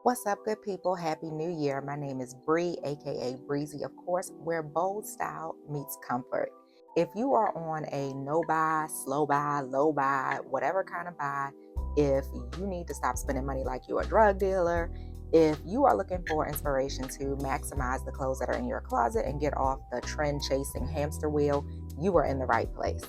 What's up, good people? Happy New Year. My name is Bree, aka Breezy, of course, where bold style meets comfort. If you are on a no buy, slow buy, low buy, whatever kind of buy, if you need to stop spending money like you're a drug dealer, if you are looking for inspiration to maximize the clothes that are in your closet and get off the trend chasing hamster wheel, you are in the right place.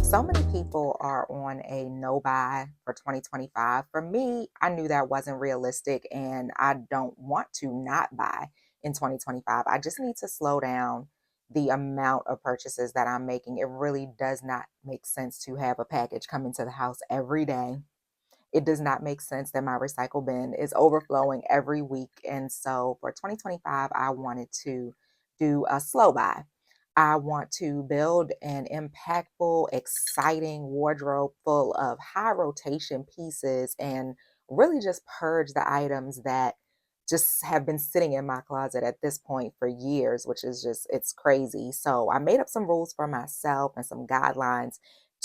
So many people are on a no buy for 2025. For me, I knew that wasn't realistic and I don't want to not buy in 2025. I just need to slow down the amount of purchases that I'm making. It really does not make sense to have a package come into the house every day. It does not make sense that my recycle bin is overflowing every week. And so for 2025, I wanted to do a slow buy. I want to build an impactful, exciting wardrobe full of high rotation pieces and really just purge the items that just have been sitting in my closet at this point for years, which is just, it's crazy. So I made up some rules for myself and some guidelines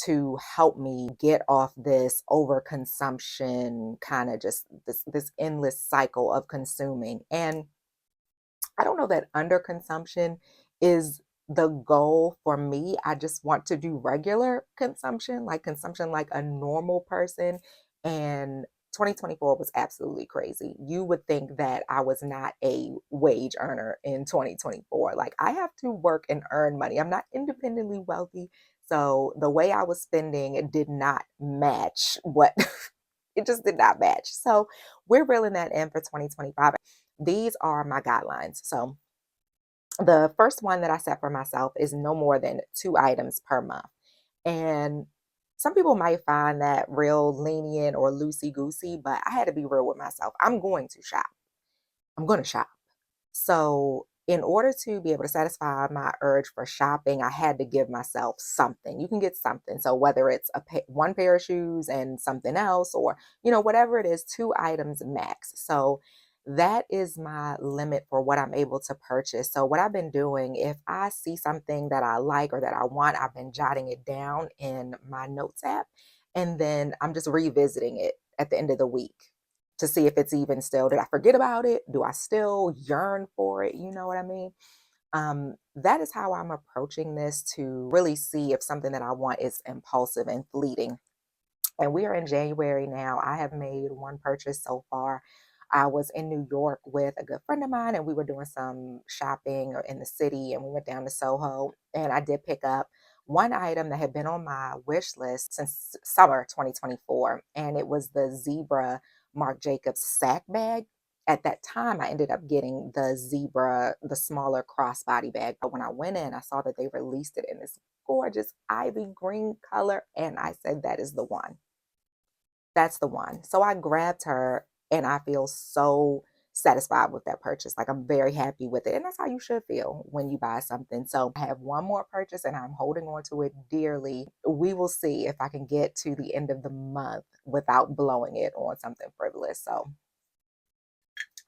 to help me get off this overconsumption kind of just this endless cycle of consuming. And I don't know that underconsumption is the goal for me. I just want to do regular consumption like a normal person. And 2024 was absolutely crazy. You would think that I was not a wage earner in 2024. Like I have to work and earn money. I'm not independently wealthy. So the way I was spending it did not match what it just did not match. So we're reeling that in for 2025. These are my guidelines. So the first one that I set for myself is no more than 2 items per month. And some people might find that real lenient or loosey goosey, but I had to be real with myself. I'm going to shop. I'm going to shop. So, in order to be able to satisfy my urge for shopping, I had to give myself something. You can get something. So, whether it's one pair of shoes and something else, or, whatever it is, 2 items max. So, that is my limit for what I'm able to purchase. So, what I've been doing, if I see something that I like or that I want, I've been jotting it down in my notes app. And then I'm just revisiting it at the end of the week to see if it's even still, did I forget about it? Do I still yearn for it? You know what I mean? That is how I'm approaching this to really see if something that I want is impulsive and fleeting. And we are in January now. I have made one purchase so far. I was in New York with a good friend of mine, and we were doing some shopping in the city, and we went down to Soho. And I did pick up one item that had been on my wish list since summer 2024, and it was the zebra Marc Jacobs sack bag. At that time, I ended up getting the zebra, the smaller crossbody bag. But when I went in, I saw that they released it in this gorgeous ivy green color, and I said, that is the one. That's the one. So I grabbed her and I feel so satisfied with that purchase. Like I'm very happy with it. And that's how you should feel when you buy something. So I have one more purchase and I'm holding on to it dearly. We will see if I can get to the end of the month without blowing it on something frivolous. So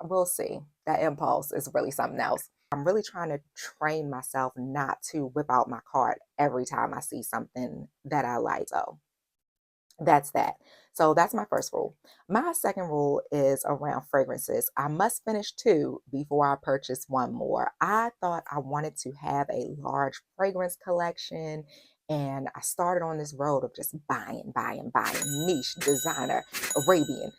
we'll see. That impulse is really something else. I'm really trying to train myself not to whip out my cart every time I see something that I like. So that's that. So that's my first rule. My second rule is around fragrances. I must finish 2 before I purchase one more. I thought I wanted to have a large fragrance collection, and I started on this road of just buying, niche, designer, Arabian,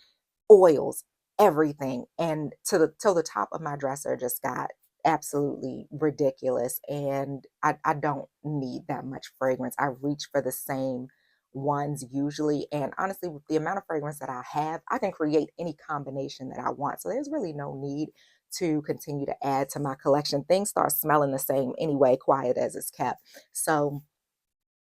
oils, everything. And to the till the top of my dresser just got absolutely ridiculous. And I don't need that much fragrance. I reach for the same ones usually. And honestly, with the amount of fragrance that I have, I can create any combination that I want. So there's really no need to continue to add to my collection. Things start smelling the same anyway, quiet as it's kept. So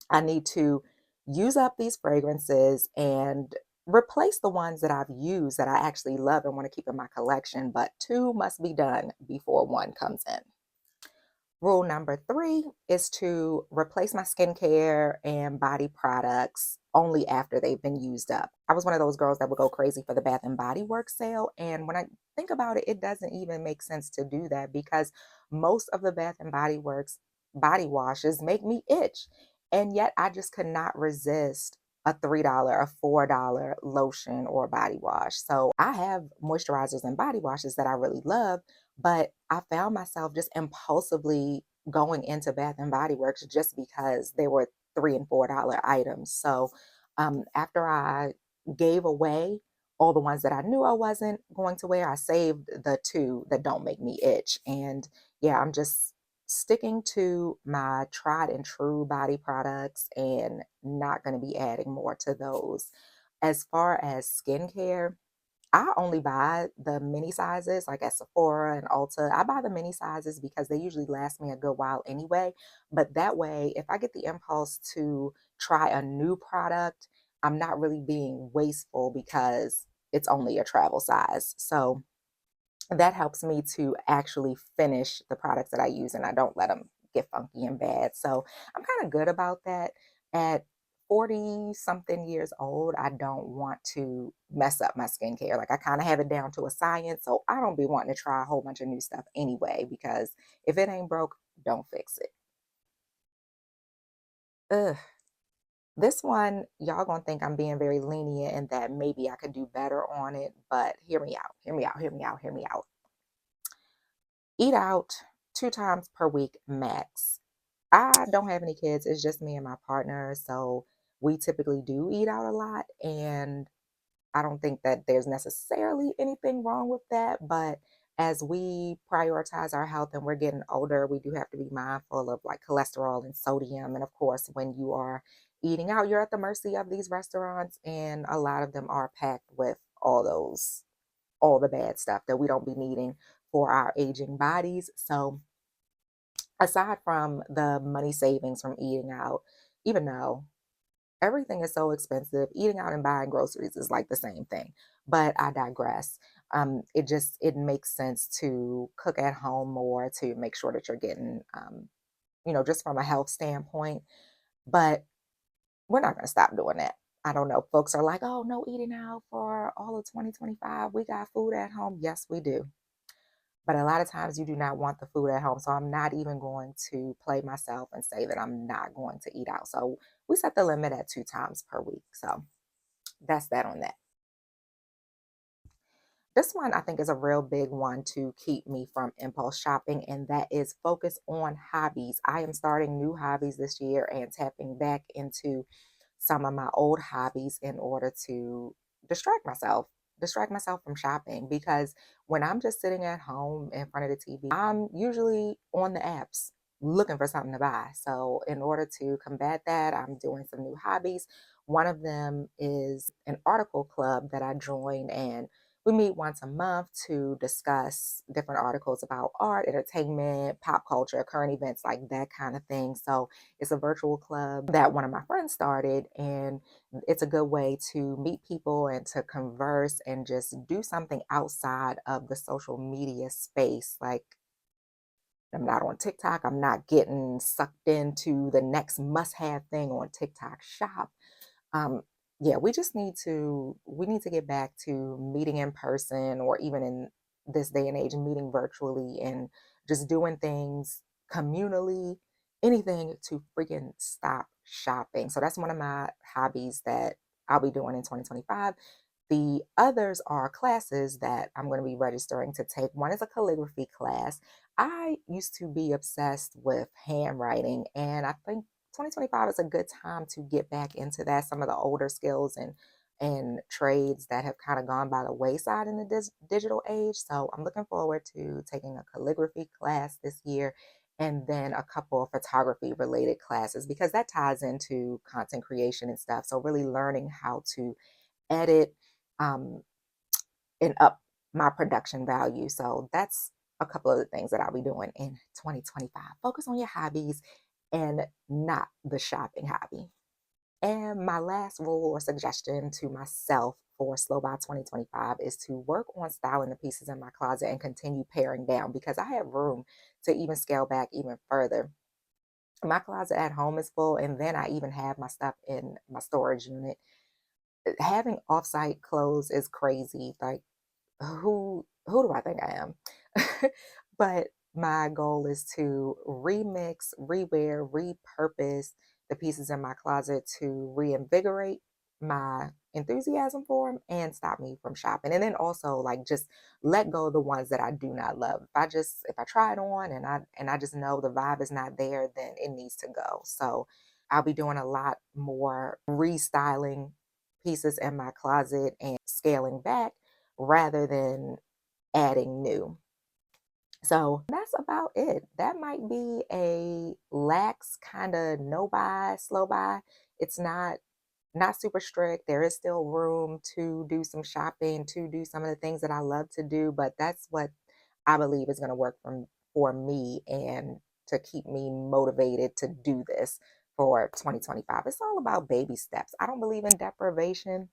I need to use up these fragrances and replace the ones that I've used that I actually love and want to keep in my collection. But 2 must be done before 1 comes in. Rule number 3 is to replace my skincare and body products only after they've been used up. I was one of those girls that would go crazy for the Bath and Body Works sale. And when I think about it, it doesn't even make sense to do that because most of the Bath and Body Works body washes make me itch. And yet I just could not resist a $3, a $4 lotion or body wash. So I have moisturizers and body washes that I really love, but I found myself just impulsively going into Bath and Body Works just because they were $3 and $4 items. So after I gave away all the ones that I knew I wasn't going to wear, I saved the two that don't make me itch. And yeah, I'm just sticking to my tried and true body products and not going to be adding more to those. As far as skincare, I only buy the mini sizes like at Sephora and Ulta. I buy the mini sizes because they usually last me a good while anyway. But that way, if I get the impulse to try a new product, I'm not really being wasteful because it's only a travel size. So that helps me to actually finish the products that I use and I don't let them get funky and bad. So I'm kind of good about that. At 40 something years old, I don't want to mess up my skincare. Like I kind of have it down to a science. So I don't be wanting to try a whole bunch of new stuff anyway, because if it ain't broke, don't fix it. Ugh. This one, y'all gonna think I'm being very lenient and that maybe I could do better on it, but hear me out, hear me out, hear me out, hear me out. Eat out 2 times per week max. I don't have any kids, it's just me and my partner, so we typically do eat out a lot, and I don't think that there's necessarily anything wrong with that, but as we prioritize our health and we're getting older, we do have to be mindful of, like, cholesterol and sodium, and of course, when you are eating out, you're at the mercy of these restaurants, and a lot of them are packed with all the bad stuff that we don't be needing for our aging bodies. So aside from the money savings from eating out, even though everything is so expensive, eating out and buying groceries is like the same thing. But I digress. It makes sense to cook at home more to make sure that you're getting, just from a health standpoint. But we're not going to stop doing that. I don't know. Folks are like, oh, no eating out for all of 2025. We got food at home. Yes, we do. But a lot of times you do not want the food at home. So I'm not even going to play myself and say that I'm not going to eat out. So we set the limit at 2 times per week. So that's that on that. This one I think is a real big one to keep me from impulse shopping, and that is focus on hobbies. I am starting new hobbies this year and tapping back into some of my old hobbies in order to distract myself from shopping, because when I'm just sitting at home in front of the TV, I'm usually on the apps looking for something to buy. So in order to combat that, I'm doing some new hobbies. One of them is an article club that I joined, and we meet once a month to discuss different articles about art, entertainment, pop culture, current events, like that kind of thing. So it's a virtual club that one of my friends started, and it's a good way to meet people and to converse and just do something outside of the social media space. Like, I'm not on TikTok, I'm not getting sucked into the next must have thing on TikTok shop. um, yeah, we need to get back to meeting in person, or even in this day and age, meeting virtually and just doing things communally, anything to freaking stop shopping. So that's one of my hobbies that I'll be doing in 2025. The others are classes that I'm going to be registering to take. One is a calligraphy class. I used to be obsessed with handwriting, and I think 2025 is a good time to get back into that. Some of the older skills and trades that have kind of gone by the wayside in the digital age. So I'm looking forward to taking a calligraphy class this year, and then a couple of photography related classes, because that ties into content creation and stuff. So really learning how to edit, um, and up my production value. So that's a couple of the things that I'll be doing in 2025. Focus on your hobbies and not the shopping hobby. And my last rule or suggestion to myself for Slow by 2025 is to work on styling the pieces in my closet and continue paring down, because I have room to even scale back even further. My closet at home is full, and then I even have my stuff in my storage unit. Having offsite clothes is crazy. Like, who do I think I am? But my goal is to remix, rewear, repurpose the pieces in my closet to reinvigorate my enthusiasm for them and stop me from shopping. And then also like just let go of the ones that I do not love. If I try it on and I just know the vibe is not there, then it needs to go. So I'll be doing a lot more restyling pieces in my closet and scaling back rather than adding new. So that's about it. That might be a lax kind of no buy, slow buy. It's not super strict. There is still room to do some shopping, to do some of the things that I love to do, but that's what I believe is going to work for me and to keep me motivated to do this for 2025. It's all about baby steps. I don't believe in deprivation,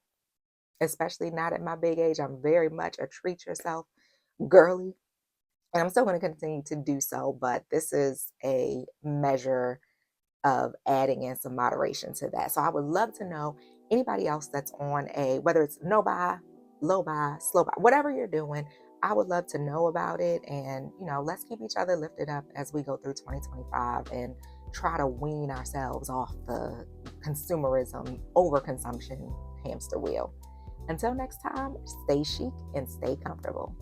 especially not at my big age. I'm very much a treat yourself girly, and I'm still going to continue to do so, but this is a measure of adding in some moderation to that. So I would love to know anybody else that's on a, whether it's no buy, low buy, slow buy, whatever you're doing, I would love to know about it. And, let's keep each other lifted up as we go through 2025 and try to wean ourselves off the consumerism, overconsumption hamster wheel. Until next time, stay chic and stay comfortable.